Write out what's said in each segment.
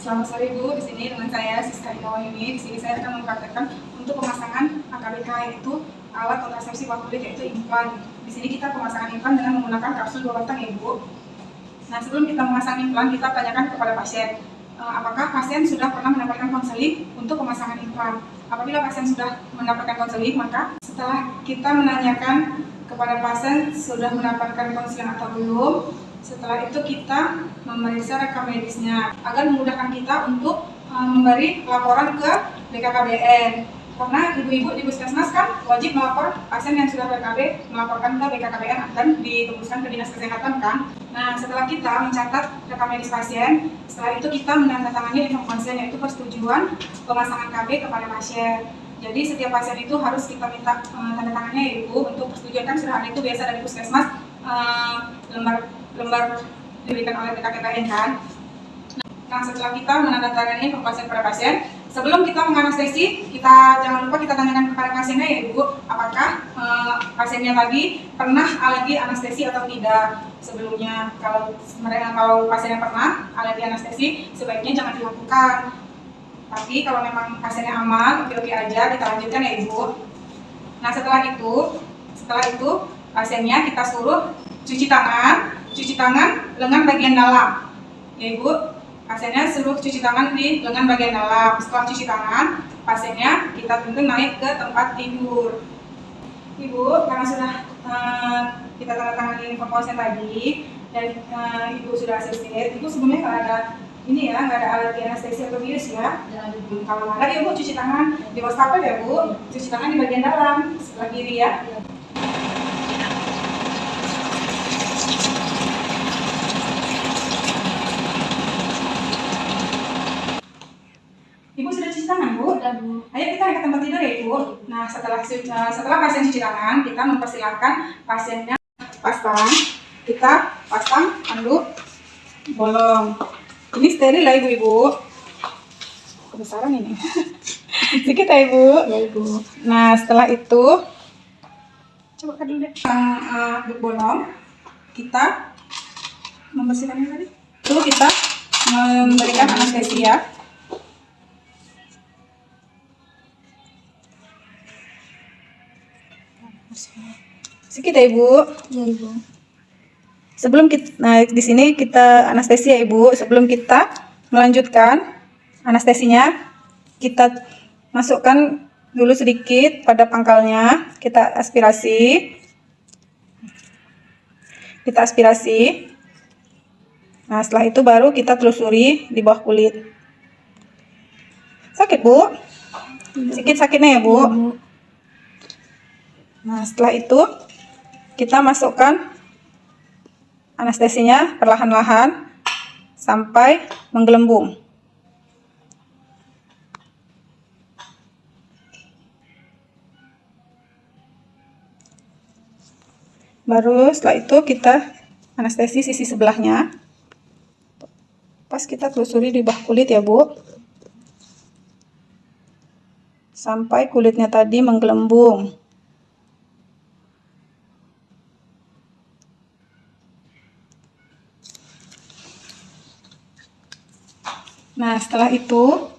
Selamat sore Bu, di sini dengan saya Siska Irawan ini. Di sini saya akan mempraktekkan untuk pemasangan AKBK, yaitu alat kontrasepsi bawah kulit, yaitu implan. Di sini kita pemasangan implan dengan menggunakan kapsul 2 batang ya Bu. Nah, sebelum kita memasang implan, kita tanyakan kepada pasien apakah pasien sudah pernah mendapatkan konseling untuk pemasangan implan. Apabila pasien sudah mendapatkan konseling, maka setelah kita menanyakan kepada pasien sudah mendapatkan konseling atau belum, setelah itu kita memeriksa rekam medisnya agar memudahkan kita untuk memberi laporan ke BKKBN. Karena ibu-ibu di puskesmas kan wajib melapor pasien yang sudah PKB, melaporkan ke BKKBN dan ditembuskan ke dinas kesehatan kan. Nah, setelah kita mencatat rekam medis pasien, setelah itu kita menandatangani inform konsen, yaitu persetujuan pemasangan KB kepada pasien. Jadi setiap pasien itu harus kita minta tanda tangannya ya Ibu untuk persetujuan, kan sudah ada itu biasa dari puskesmas lembar diberikan oleh BKKBN kan. Nah, setelah kita menandatangani inform konsen pada pasien, sebelum kita menganestesi, kita jangan lupa kita tanyakan kepada pasiennya ya Ibu, apakah pasiennya tadi pernah alergi anestesi atau tidak sebelumnya. Kalau pasien yang pernah alergi anestesi, sebaiknya jangan dilakukan. Tapi kalau memang pasiennya aman, oke-oke aja, kita lanjutkan ya Ibu. Nah, setelah itu pasiennya kita suruh cuci tangan lengan bagian dalam ya Ibu. Pasiennya suruh cuci tangan di lengan bagian dalam. Setelah cuci tangan, pasiennya kita tuntun naik ke tempat tidur. Ibu, karena sudah kita tanda tangan inform konsen tadi dan Ibu sudah asisten, Ibu sebelumnya kalau ada ini ya, nggak ada alergi anestesi atau virus ya. Kalau ada ya Bu, cuci tangan di wastafel ya Bu, cuci tangan di bagian dalam sebelah kiri ya. Ibu sudah cuci tangan Bu? Sudah Bu. Ayo kita ke tempat tidur ya Ibu. Nah, setelah pasien cuci tangan, kita mempersilahkan pasiennya pasang. Kita pasang handuk bolong. Ini steril lah Ibu. Kebesaran ini. Sedikit ya Ibu. Ya Ibu. Nah, setelah itu coba kan dulu deh. Handuk bolong. Kita membersihkannya tadi. Lalu kita memberikan anestesia. Sedikit ya Ibu. Ya Ibu. Sebelum kita, nah di sini kita anestesi ya Ibu. Sebelum kita melanjutkan anestesinya, kita masukkan dulu sedikit pada pangkalnya. Kita aspirasi. Nah, setelah itu baru kita telusuri di bawah kulit. Sakit Bu? Sedikit sakitnya ya Bu. Nah, setelah itu kita masukkan anestesinya perlahan-lahan sampai menggelembung. Baru setelah itu kita anestesi sisi sebelahnya. Pas kita telusuri di bawah kulit ya Bu. Sampai kulitnya tadi menggelembung. Nah, setelah itu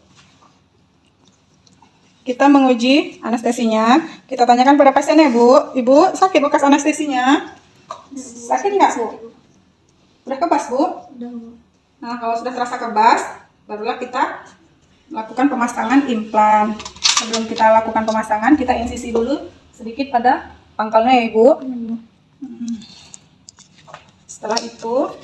kita menguji anestesinya. Kita tanyakan pada pasiennya Bu. Ibu, sakit bekas anestesinya? Sakit nggak Bu? Udah kebas Bu? Udah Bu. Nah, kalau sudah terasa kebas, barulah kita lakukan pemasangan implan. Sebelum kita lakukan pemasangan, kita insisi dulu sedikit pada pangkalnya ya Ibu. Setelah itu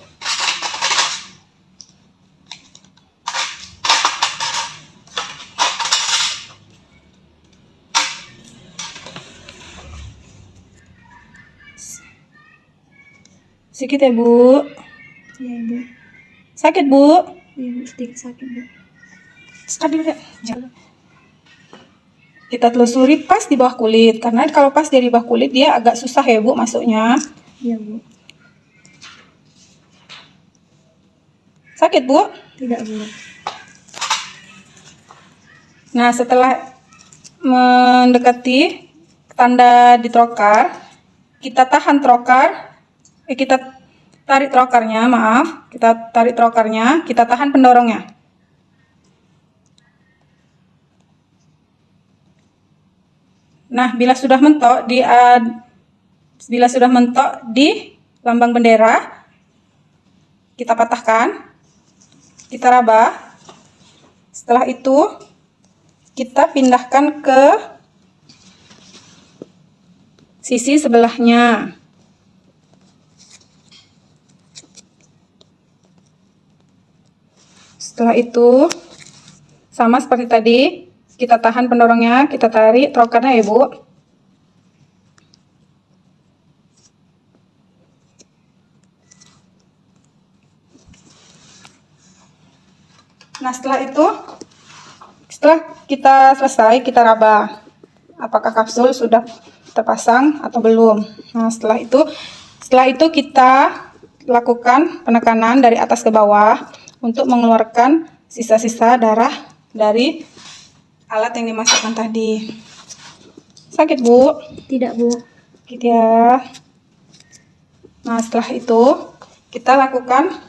sedikit ya Bu. Ya Ibu. Sakit Bu? Ya Bu, sedikit sakit Bu. Sekali deh. Kita telusuri pas di bawah kulit, karena kalau pas dari bawah kulit dia agak susah ya Bu masuknya. Ya Bu. Sakit Bu? Tidak Bu. Nah, setelah mendekati tanda di trokar, kita tahan trokar. Kita tarik trokarnya, kita tahan pendorongnya. Nah, bila sudah mentok di lambang bendera, kita patahkan, kita raba. Setelah itu kita pindahkan ke sisi sebelahnya. Setelah itu sama seperti tadi, kita tahan pendorongnya, kita tarik trokarnya ya Bu. Nah, setelah kita selesai, kita raba apakah kapsul sudah terpasang atau belum. Nah, setelah itu kita lakukan penekanan dari atas ke bawah untuk mengeluarkan sisa-sisa darah dari alat yang dimasukkan tadi. Sakit Bu? Tidak, Bu. Gitu ya. Nah, setelah itu kita lakukan,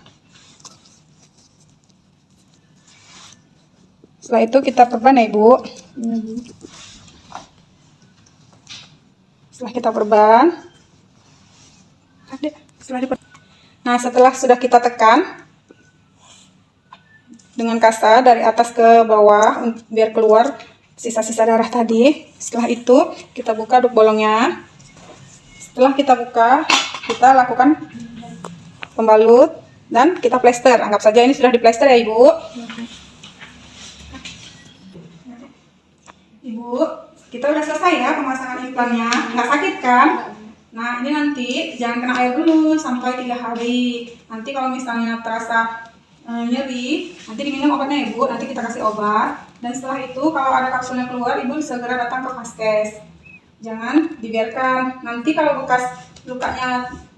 setelah itu kita perban ya Ibu. Iya, Bu. Setelah kita perban, nah setelah sudah kita tekan dengan kasar dari atas ke bawah biar keluar sisa-sisa darah tadi. Setelah itu kita buka duk bolongnya. Setelah kita buka, kita lakukan pembalut dan kita plester. Anggap saja ini sudah diplester ya Ibu. Ibu, kita udah selesai ya pemasangan implannya. Nggak sakit kan? Nah, ini nanti jangan kena air dulu sampai 3 hari. Nanti kalau misalnya terasa nyeri, nanti diminum obatnya ya Bu. Nanti kita kasih obat. Dan setelah itu kalau ada kapsulnya keluar, Ibu segera datang ke vaskes. Jangan dibiarkan. Nanti kalau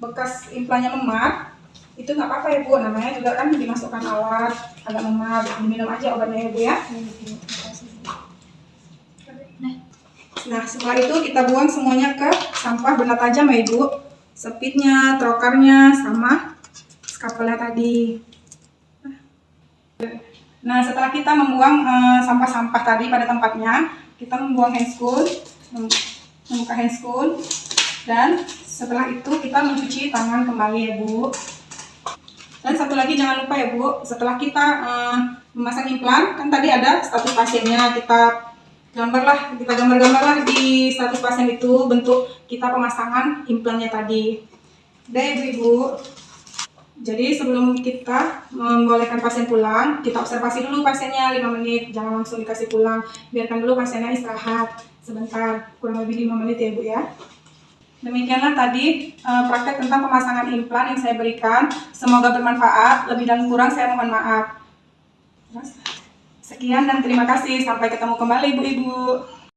bekas implannya memar, itu nggak apa-apa ya Bu. Namanya juga kan dimasukkan alat agak memar. Diminum aja obatnya ya Bu ya. Nah, setelah itu kita buang semuanya ke sampah benda tajam ya Ibu. Sepitnya, trokarnya, sama skapelnya tadi. Nah, setelah kita membuang sampah-sampah tadi pada tempatnya, kita membuang handscoon, membuka handscoon, dan setelah itu kita mencuci tangan kembali ya Bu. Dan satu lagi jangan lupa ya Bu, setelah kita memasang implan, kan tadi ada status pasiennya, kita gambar-gambarlah di status pasien itu bentuk kita pemasangan implannya tadi. Udah ya Ibu. Jadi sebelum kita membolehkan pasien pulang, kita observasi dulu pasiennya 5 menit, jangan langsung dikasih pulang. Biarkan dulu pasiennya istirahat sebentar, kurang lebih 5 menit ya Bu ya. Demikianlah tadi praktek tentang pemasangan implan yang saya berikan. Semoga bermanfaat, lebih dan kurang saya mohon maaf. Sekian dan terima kasih. Sampai ketemu kembali Ibu-Ibu.